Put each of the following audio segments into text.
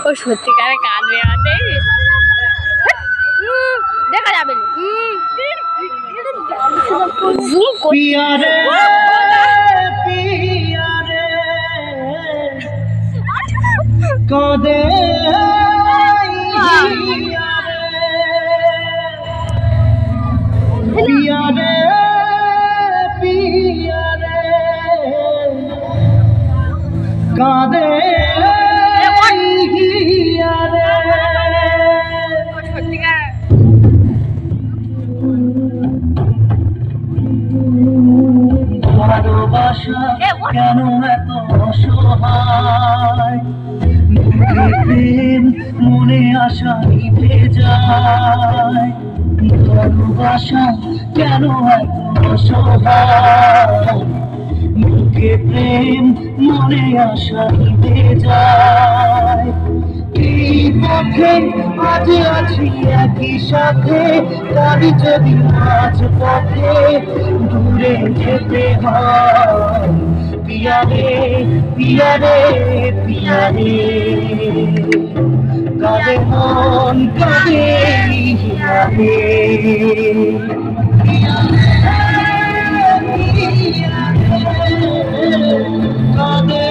ও সত্যিকারে কাঁদবে আমাদের দেখা যাবে কাঁদে পিয়ারে পিয়ারে কাঁদে ভালোবাসা কেন এত অসহায় প্রেম মনে আশা নিভে যায় ভালোবাসা কেন এত অসহায় বুকে প্রেম মনে আশা নিভে যায় এই পথে আজ আছি একই সাথে গাড়ি যদি মাঝ পথে দূরে যেতে হয় পিয়ারে পিয়ারে পিয়ারে কাঁদে মন কাঁদে হিয়ারে কাঁদে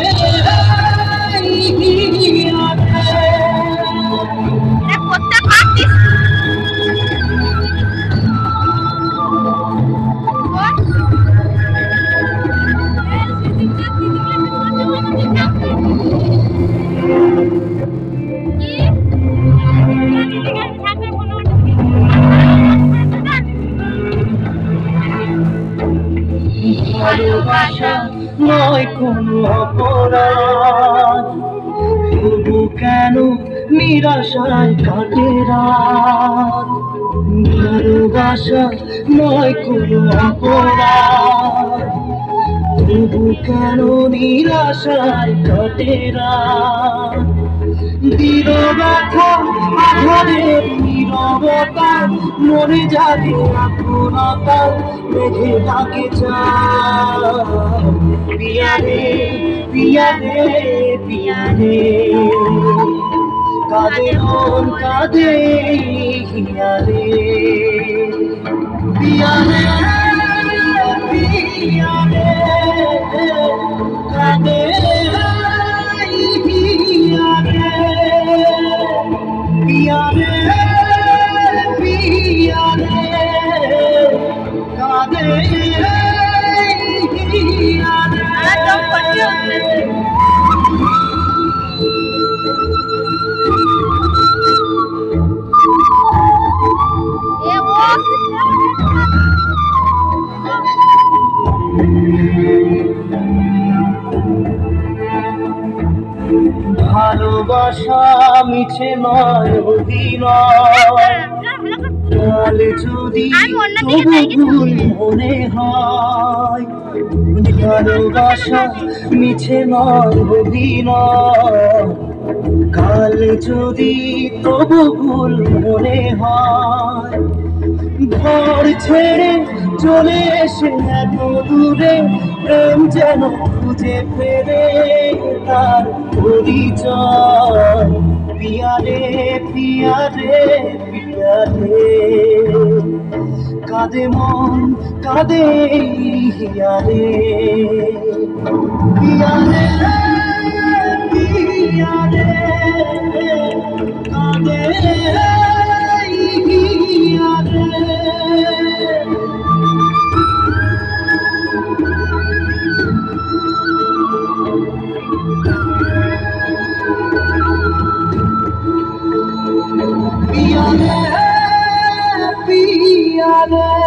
ভালোবাসা নয় কোনো অপরাধ তবু কেন নিরাশায় কাটে রাত ভালোবাসা নয় কোনো অপরাধ তবু কেন নিরাশায় কাটে রাত নীরবতা আধারের নীরবতা মনে যাবে আপনতা মেঘে ডাকে পিয়ারে পিয়ারে পিয়ারে কাঁদে মন কাঁদে হিয়ারে পিয়ারে পিয়ারে কাঁদে পিয়ারে পিয়ারে কাঁদে ভালোবাসা মিছে নয় অভিনয় কাল যদি ভুল মনে হয় ভালোবাসা মিছে নয় অভিনয় কাল যদি তবু ভুল মনে হয় ঘর ছেড়ে চলে এসে এত দূরে প্রেম যেন খুঁজে ফেরে তার পরিচয় পিয়ারে পিয়ারে পিয়ারে কাঁদে মন কাঁদে হিয়ারে পিয়ারে পিয়ারে কাঁদে হিয়ারে पियारे पियारे